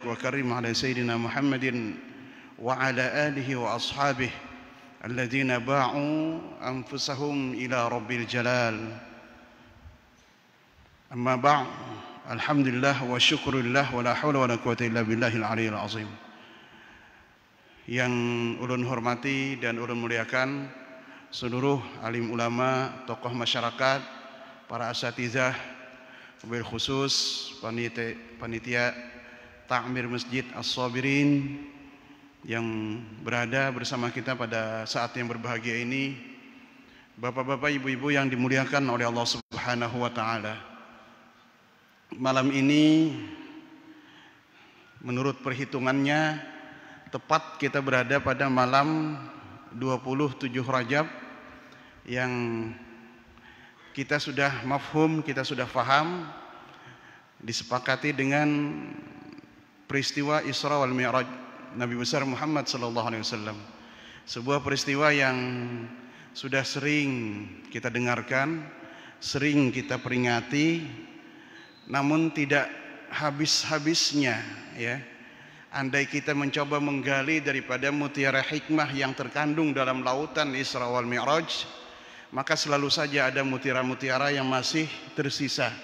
وكرم على سيدنا محمد وعلى آله وأصحابه الذين باعوا أنفسهم إلى رب الجلال. أما بعد، alhamdulillah wa syukurillah wa la hawla wa la quwwata illa billahil aliyyil azim. Yang ulun hormati dan ulun muliakan seluruh alim ulama, tokoh masyarakat, para asatizah, wabil khusus panitia Ta'mir Masjid As-Sabirin yang berada bersama kita pada saat yang berbahagia ini, bapak-bapak, ibu-ibu yang dimuliakan oleh Allah Subhanahu wa taala. Malam ini menurut perhitungannya tepat kita berada pada malam 27 Rajab yang kita sudah mafhum, kita sudah faham, disepakati dengan peristiwa Isra wal Mi'raj Nabi besar Muhammad sallallahu alaihi wasallam. Sebuah peristiwa yang sudah sering kita dengarkan, sering kita peringati, namun tidak habis-habisnya ya. Andai kita mencoba menggali daripada mutiara hikmah yang terkandung dalam lautan Isra wal Mi'raj, maka selalu saja ada mutiara-mutiara yang masih tersisa,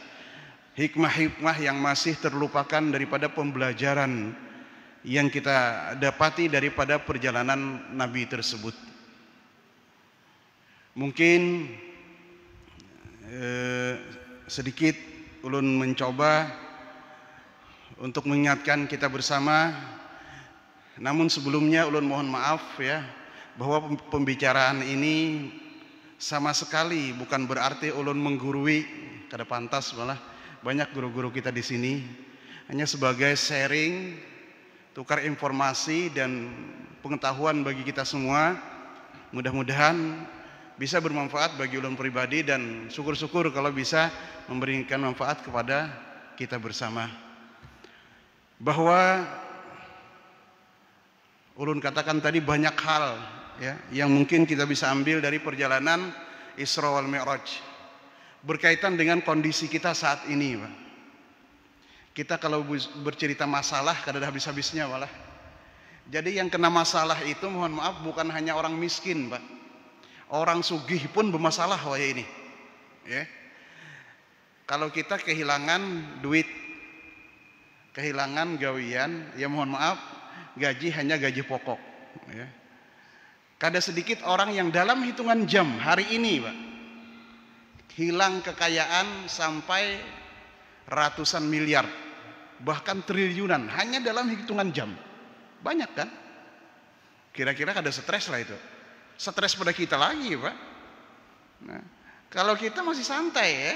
hikmah-hikmah yang masih terlupakan daripada pembelajaran yang kita dapati daripada perjalanan Nabi tersebut. Mungkin sedikit ulun mencoba untuk mengingatkan kita bersama, namun sebelumnya ulun mohon maaf ya, bahwa pembicaraan ini sama sekali bukan berarti ulun menggurui, kada pantas malah. Banyak guru-guru kita di sini hanya sebagai sharing, tukar informasi dan pengetahuan bagi kita semua. Mudah-mudahan bisa bermanfaat bagi ulun pribadi dan syukur-syukur kalau bisa memberikan manfaat kepada kita bersama. Bahwa ulun katakan tadi banyak hal ya yang mungkin kita bisa ambil dari perjalanan Isra wal Mi'raj berkaitan dengan kondisi kita saat ini, Pak. Kita kalau bercerita masalah kada ada habis-habisnya malah. Jadi yang kena masalah itu mohon maaf bukan hanya orang miskin, Pak. Orang sugih pun bermasalah waya ini. Ya. Kalau kita kehilangan duit, kehilangan gawian, ya mohon maaf, gaji hanya gaji pokok, ya. Kada sedikit orang yang dalam hitungan jam hari ini, Pak, hilang kekayaan sampai ratusan miliar, bahkan triliunan hanya dalam hitungan jam. Banyak kan? Kira-kira kada stres lah itu. Stres pada kita lagi, Pak. Nah, kalau kita masih santai ya,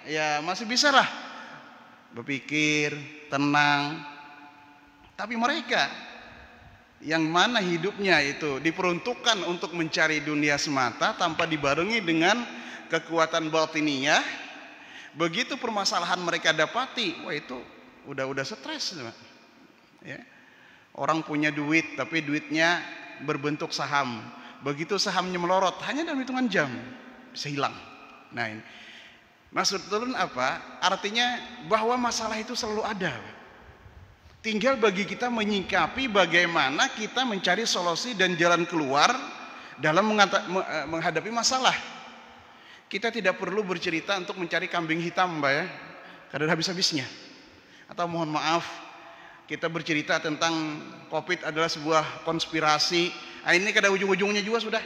ya masih bisa lah berpikir tenang. Tapi mereka yang mana hidupnya itu diperuntukkan untuk mencari dunia semata tanpa dibarengi dengan kekuatan batiniyah, begitu permasalahan mereka dapati, wah itu udah stres, ya. Orang punya duit tapi duitnya berbentuk saham, begitu sahamnya melorot hanya dalam hitungan jam bisa hilang. Nah ini maksud turun apa? Artinya bahwa masalah itu selalu ada. Tinggal bagi kita menyikapi bagaimana kita mencari solusi dan jalan keluar dalam menghadapi masalah. Kita tidak perlu bercerita untuk mencari kambing hitam, Mbak ya. Kada habis-habisnya. Atau mohon maaf, kita bercerita tentang Covid adalah sebuah konspirasi. Nah, ini kada ujung-ujungnya juga sudah.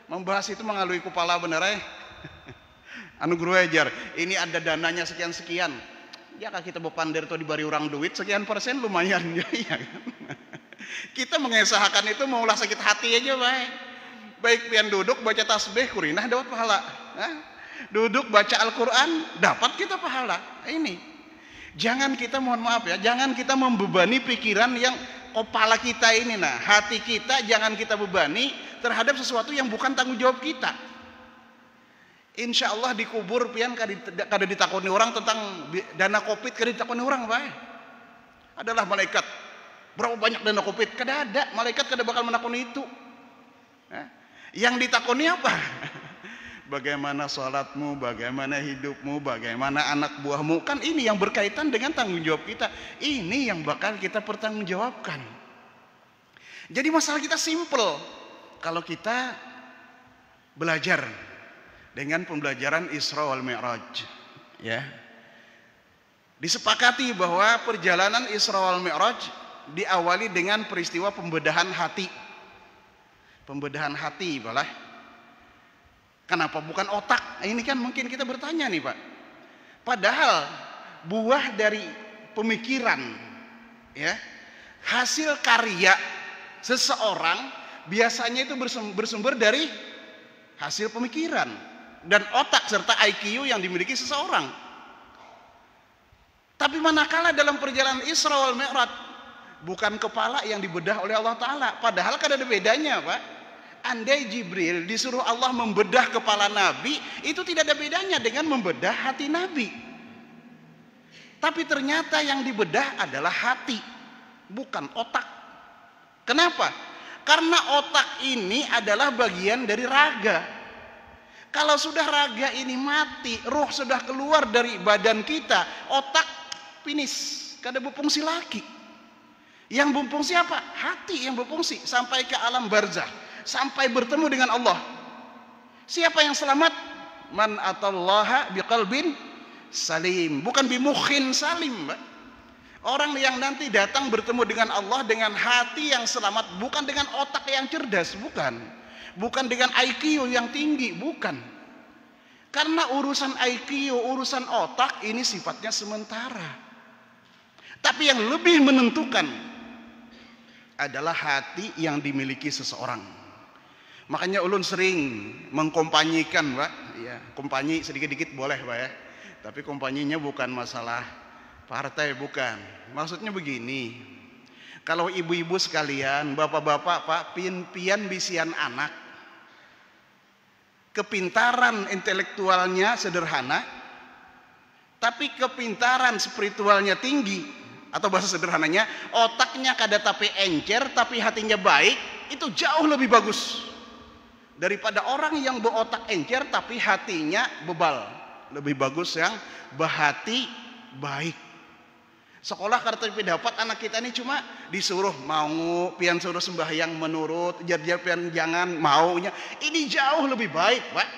Membahas itu mengalui kepala bener ya. Anu guru ajar, ini ada dananya sekian-sekian. Ya kita bepander tuh dibari orang duit sekian persen lumayan ya, kan? Kita mengesahkan itu maulah sakit hati aja, baik. Baik pian duduk baca tasbih kurinah dapat pahala. Duduk baca Al-Quran dapat kita pahala. Ini jangan kita mohon maaf ya, jangan kita membebani pikiran yang kepala kita ini, nah hati kita jangan kita bebani terhadap sesuatu yang bukan tanggung jawab kita. Insya Allah dikubur pian kada ditakoni orang tentang dana Covid, kada ditakoni orang, baik. Adalah malaikat berapa banyak dana Covid, kada ada malaikat kada bakal menakoni itu. Yang ditakoni apa? Bagaimana sholatmu, bagaimana hidupmu, bagaimana anak buahmu. Kan ini yang berkaitan dengan tanggung jawab kita. Ini yang bakal kita pertanggungjawabkan. Jadi masalah kita simple. Kalau kita belajar dengan pembelajaran Isra wal Mi'raj, ya, disepakati bahwa perjalanan Isra wal Mi'raj diawali dengan peristiwa pembedahan hati. Pembedahan hati, malah. Kenapa bukan otak? Ini kan mungkin kita bertanya nih Pak. Padahal buah dari pemikiran, ya, hasil karya seseorang biasanya itu bersumber dari hasil pemikiran dan otak serta IQ yang dimiliki seseorang. Tapi manakala dalam perjalanan Isra wal Mi'raj bukan kepala yang dibedah oleh Allah Ta'ala. Padahal kan ada bedanya Pak. Andai Jibril disuruh Allah membedah kepala Nabi, itu tidak ada bedanya dengan membedah hati Nabi. Tapi ternyata yang dibedah adalah hati, bukan otak. Kenapa? Karena otak ini adalah bagian dari raga. Kalau sudah raga ini mati, ruh sudah keluar dari badan kita, otak finish, kada berfungsi lagi. Yang berfungsi apa? Hati yang berfungsi sampai ke alam barzah. Sampai bertemu dengan Allah. Siapa yang selamat? Man atallaha biqalbin salim, bukan bimukhin salim, Mbak. Orang yang nanti datang bertemu dengan Allah dengan hati yang selamat, bukan dengan otak yang cerdas, bukan. Bukan dengan IQ yang tinggi, bukan. Karena urusan IQ, urusan otak ini sifatnya sementara. Tapi yang lebih menentukan adalah hati yang dimiliki seseorang. Makanya ulun sering mengkompanyikan Pak, ya, kompanyi sedikit-sedikit boleh Pak ya. Tapi kompanyinya bukan masalah partai, bukan. Maksudnya begini. Kalau ibu-ibu sekalian, bapak-bapak Pak, pian bisian anak, kepintaran intelektualnya sederhana, tapi kepintaran spiritualnya tinggi, atau bahasa sederhananya, otaknya kada tapi encer tapi hatinya baik, itu jauh lebih bagus daripada orang yang berotak encer tapi hatinya bebal. Lebih bagus yang berhati baik. Sekolah tapi dapat anak kita ini cuma disuruh mau, pian suruh sembahyang menurut, jar pian jangan maunya. Ini jauh lebih baik Pak.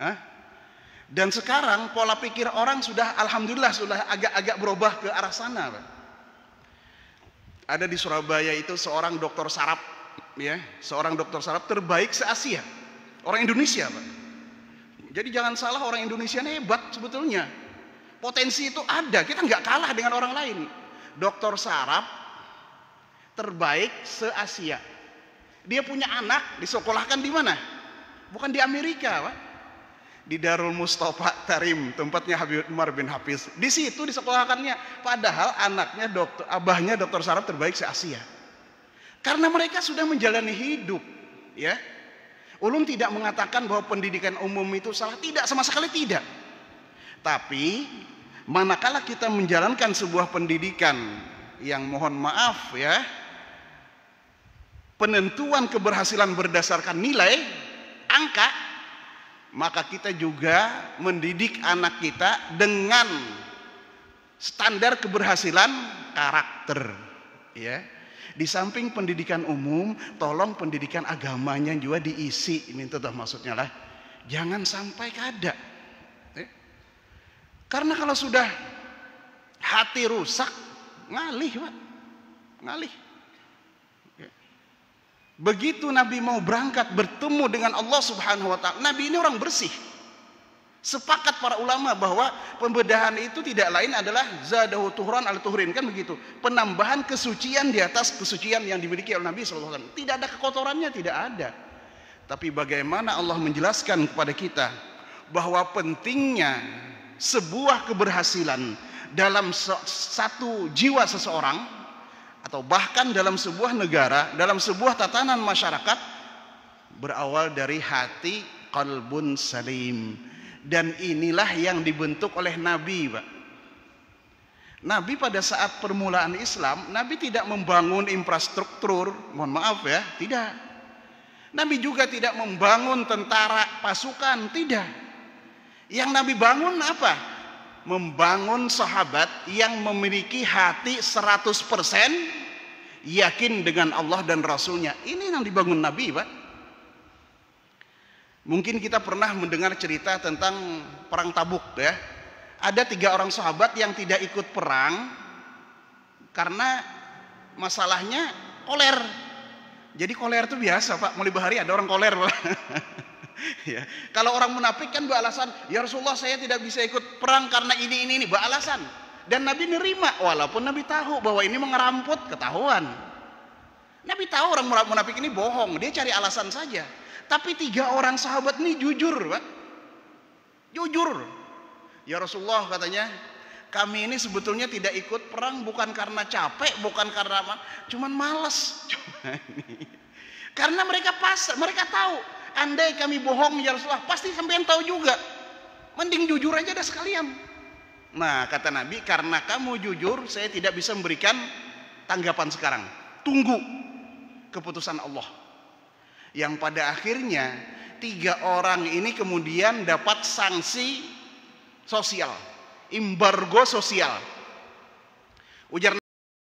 Hah? Dan sekarang pola pikir orang sudah alhamdulillah sudah agak-agak berubah ke arah sana Pak. Ada di Surabaya itu seorang dokter saraf, ya, seorang dokter saraf terbaik se-Asia, orang Indonesia Pak. Jadi jangan salah, orang Indonesia ini hebat sebetulnya, potensi itu ada, kita nggak kalah dengan orang lain. Dokter saraf terbaik se-Asia, dia punya anak disekolahkan di mana? Bukan di Amerika Pak, di Darul Mustafa Tarim, tempatnya Habib Umar bin Hafiz. Di situ disekolahkannya, padahal anaknya abahnya dokter saraf terbaik se-Asia. Karena mereka sudah menjalani hidup, ya. Ulun tidak mengatakan bahwa pendidikan umum itu salah, tidak, sama sekali tidak. Tapi manakala kita menjalankan sebuah pendidikan yang mohon maaf ya, penentuan keberhasilan berdasarkan nilai, angka, maka kita juga mendidik anak kita dengan standar keberhasilan karakter, ya. Di samping pendidikan umum, tolong pendidikan agamanya juga diisi. Ini tuh maksudnya lah, jangan sampai kada. Karena kalau sudah hati rusak, ngalih Pak, ngalih. Begitu Nabi mau berangkat bertemu dengan Allah Subhanahu wa Ta'ala, Nabi ini orang bersih. Sepakat para ulama bahwa pembedahan itu tidak lain adalah zadahu tuhran al tuhrin, kan begitu, penambahan kesucian di atas kesucian yang dimiliki oleh Nabi SAW. Tidak ada kekotorannya, tidak ada. Tapi bagaimana Allah menjelaskan kepada kita bahwa pentingnya sebuah keberhasilan dalam satu jiwa seseorang, atau bahkan dalam sebuah negara, dalam sebuah tatanan masyarakat, berawal dari hati qalbun salim. Dan inilah yang dibentuk oleh Nabi Pak. Nabi pada saat permulaan Islam, Nabi tidak membangun infrastruktur, mohon maaf ya, tidak. Nabi juga tidak membangun tentara pasukan, tidak. Yang Nabi bangun apa? Membangun sahabat yang memiliki hati 100% yakin dengan Allah dan Rasulnya. Ini yang dibangun Nabi, Pak. Mungkin kita pernah mendengar cerita tentang perang Tabuk, ya. Ada 3 orang sahabat yang tidak ikut perang karena masalahnya koler. Jadi koler itu biasa, Pak. Mulai bahari ada orang koler, Pak. Ya. Kalau orang munafik kan beralasan, ya Rasulullah saya tidak bisa ikut perang karena ini beralasan. Dan Nabi nerima, walaupun Nabi tahu bahwa ini mengeramput, ketahuan. Nabi tahu orang munafik ini bohong, dia cari alasan saja. Tapi 3 orang sahabat ini jujur, Pak. Jujur. Ya Rasulullah katanya, kami ini sebetulnya tidak ikut perang bukan karena capek, bukan karena apa, cuman malas. Karena mereka tahu, andai kami bohong ya Rasulullah, pasti sampean tahu juga. Mending jujur aja dah sekalian. Nah, kata Nabi, karena kamu jujur, saya tidak bisa memberikan tanggapan sekarang. Tunggu keputusan Allah. Yang pada akhirnya 3 orang ini kemudian dapat sanksi sosial, embargo sosial. Ujar